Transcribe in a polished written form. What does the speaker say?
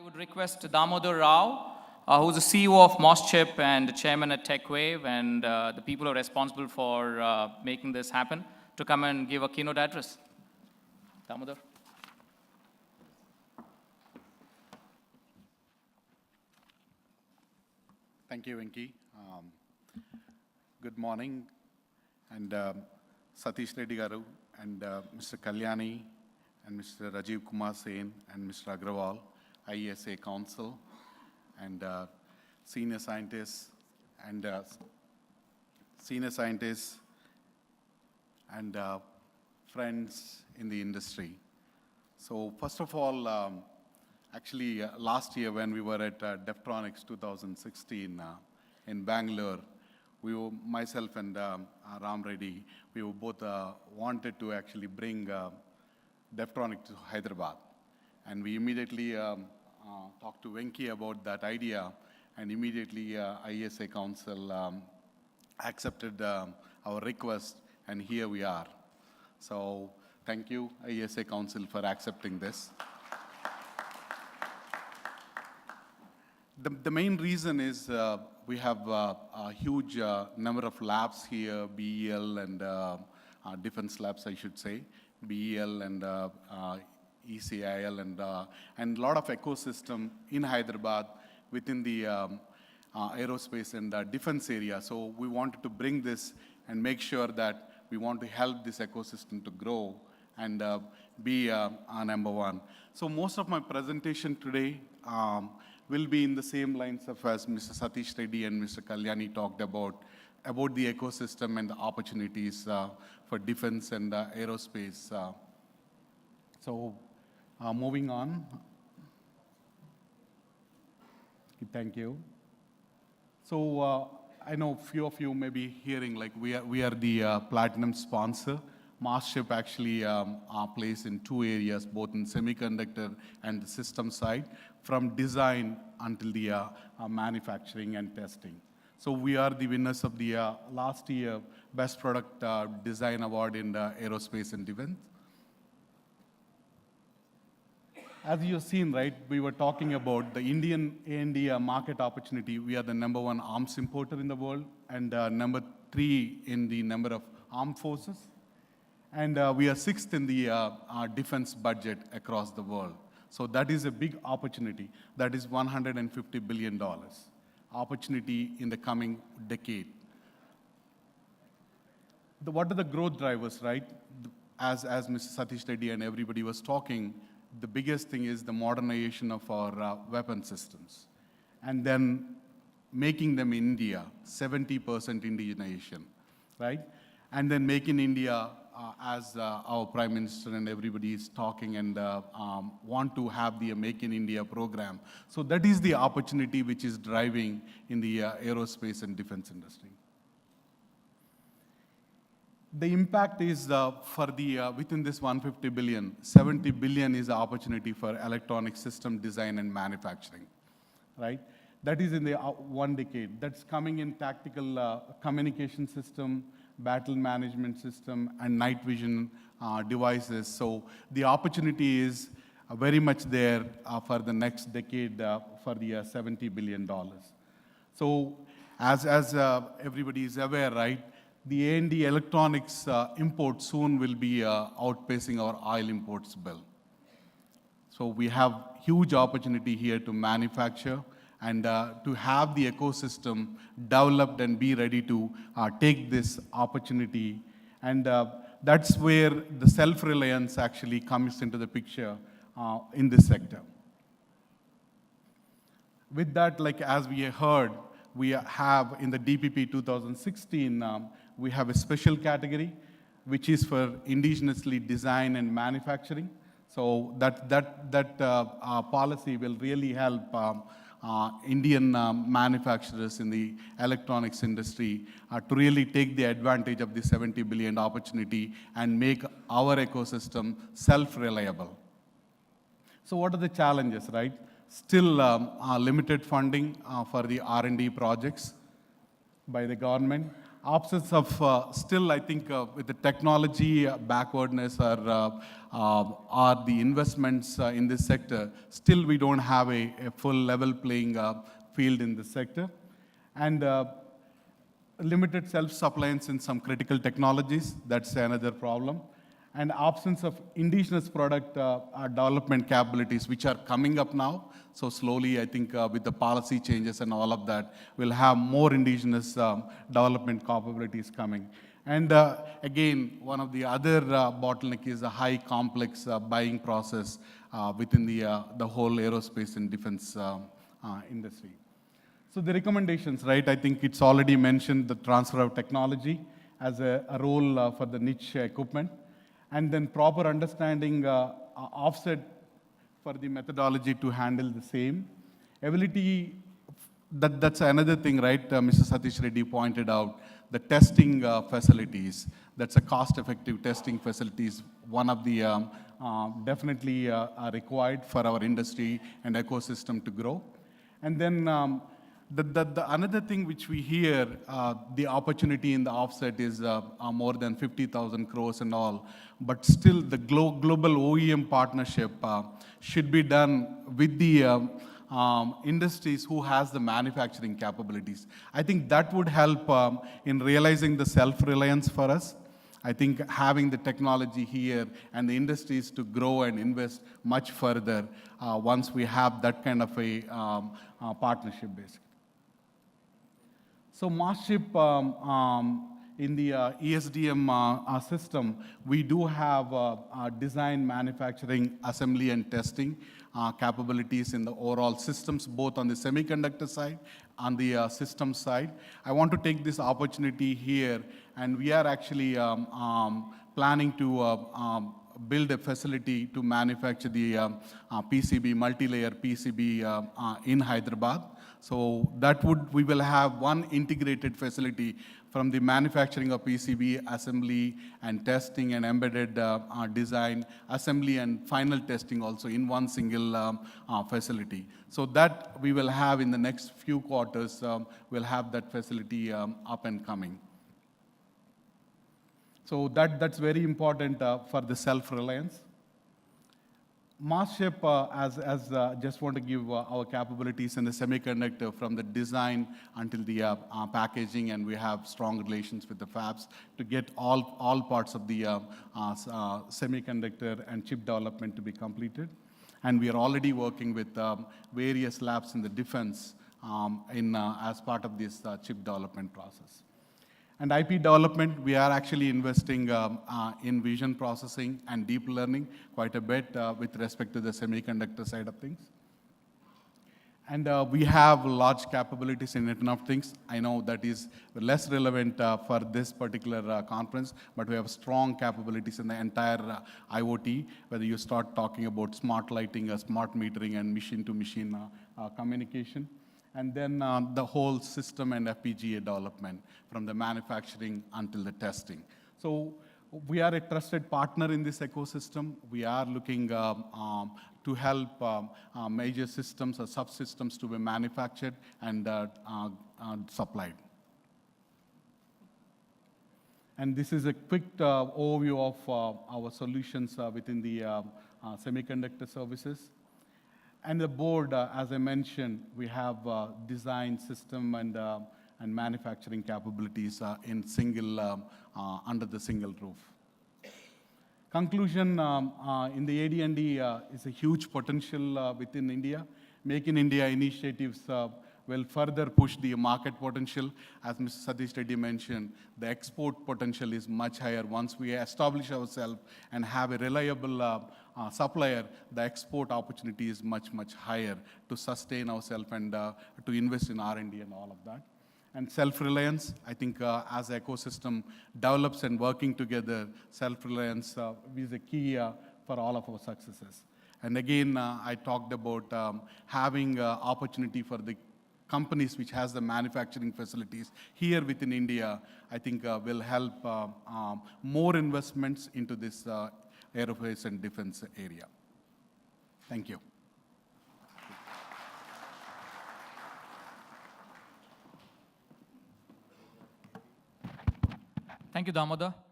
would request Damodar Rao, who's the CEO of MosChip and the chairman at Techwave, and the people who are responsible for making this happen, to come and give a keynote address. Damodar. Thank you, Venki. Good morning, and Satish Reddy Garu, and Mr. Kalyani, and Mr. Rajiv Kumar Sen, and Mr. Agrawal, IESA Council, and senior scientists, and friends in the industry. So first of all, actually last year when we were at Deftronics 2016 in Bangalore, myself and Ram Reddy, we were both wanted to actually bring Deftronics to Hyderabad. And we immediately talked to Venki about that idea, and immediately IESA Council accepted our request, and here we are. So thank you, IESA Council, for accepting this. The main reason is we have a huge number of labs here, BEL and defense labs, I should say, BEL and ECIL, and a lot of ecosystem in Hyderabad within the aerospace and defense area. So we wanted to bring this and make sure that we want to help this ecosystem to grow and be number one. So most of my presentation today will be in the same lines of as Mr. Satish Reddy and Mr. Kalyani talked about the ecosystem and the opportunities for defense and aerospace. So moving on. Thank you. So I know a few of you may be hearing like we are the platinum sponsor. MosChip actually plays in two areas, both in semiconductor and the system side, from design until the manufacturing and testing. So we are the winners of the last year Best Product Design Award in the aerospace and defense. As you've seen, right, we were talking about the Indian A&D market opportunity. We are the #1 arms importer in the world and #3 in the number of armed forces. And we are 6th in the defense budget across the world. So that is a big opportunity. That is $150 billion opportunity in the coming decade. What are the growth drivers, right? As Mr. Satish Reddy and everybody was talking, the biggest thing is the modernization of our weapon systems. And then making them in India, 70% indigenization, right? And then make in India, as our Prime Minister and everybody is talking and want to have the Make in India program. So that is the opportunity which is driving in the aerospace and defense industry. The impact is for the, within this 150 billion, 70 billion is the opportunity for electronic system design and manufacturing, right? That is in the 1 decade. That's coming in tactical communication system, battle management system, and night vision devices. So the opportunity is very much there for the next decade for the $70 billion. So as everybody is aware, right, the A&D electronics import soon will be outpacing our oil imports bill. So we have huge opportunity here to manufacture and to have the ecosystem developed and be ready to take this opportunity. And that's where the self-reliance actually comes into the picture in this sector. With that, like as we heard, we have in the DPP 2016, we have a special category, which is for indigenously design and manufacturing. So that policy will really help Indian manufacturers in the electronics industry to really take the advantage of the 70 billion opportunity and make our ecosystem self-reliable. So what are the challenges, right? Still limited funding for the R&D projects by the government. absence of still, I think, with the technology backwardness or the investments in this sector, still we don't have a full level playing field in this sector. And limited self-sufficiency in some critical technologies, that's another problem. And absence of indigenous product development capabilities, which are coming up now. So slowly, I think with the policy changes and all of that, we'll have more indigenous development capabilities coming. And again, one of the other bottleneck is a high complex buying process within the whole aerospace and defense industry. So the recommendations, right? I think it's already mentioned the transfer of technology as a role for the niche equipment. And then proper understanding offset for the methodology to handle the same. Ability, that's another thing, right? Mr. Satish Reddy pointed out, the testing facilities. That's a cost-effective testing facilities, one of the definitely are required for our industry and ecosystem to grow. And then the another thing which we hear, the opportunity in the offset is more than 50,000 crores and all, but still the global OEM partnership should be done with the industries who has the manufacturing capabilities. I think that would help in realizing the self-reliance for us. I think having the technology here and the industries to grow and invest much further once we have that kind of a partnership basically. So MosChip in the ESDM system, we do have design, manufacturing, assembly, and testing capabilities in the overall systems, both on the semiconductor side, on the system side. I want to take this opportunity here, and we are actually planning to build a facility to manufacture the PCB, multi-layer PCB in Hyderabad. So that we will have one integrated facility from the manufacturing of PCB, assembly and testing and embedded design, assembly and final testing also in one single facility. So that we will have in the next few quarters, we'll have that facility up and coming. So that's very important for the self-reliance. MosChip, just want to give our capabilities in the semiconductor from the design until the packaging, and we have strong relations with the fabs to get all parts of the semiconductor and chip development to be completed. And we are already working with various labs in the defense as part of this chip development process. And IP development, we are actually investing in vision processing and deep learning quite a bit with respect to the semiconductor side of things. And we have large capabilities in Internet of Things. I know that is less relevant for this particular conference, but we have strong capabilities in the entire IoT, whether you start talking about smart lighting, smart metering, and machine-to-machine communication. And then the whole system and FPGA development from the manufacturing until the testing. So we are a trusted partner in this ecosystem. We are looking to help major systems or subsystems to be manufactured and supplied. And this is a quick overview of our solutions within the semiconductor services. And the board, as I mentioned, we have design, system, and manufacturing capabilities in under the single roof. Conclusion, in the AD&D is a huge potential within India. Make in India initiatives will further push the market potential. As Mr. Satish Reddy mentioned, the export potential is much higher. Once we establish ourselves and have a reliable supplier, the export opportunity is much, much higher to sustain ourselves and to invest in R&D and all of that. And self-reliance, I think as the ecosystem develops and working together, self-reliance is a key for all of our successes. And again, I talked about having opportunity for the companies which has the manufacturing facilities here within India, I think will help more investments into this aerospace and defense area. Thank you. Thank you, Damodar.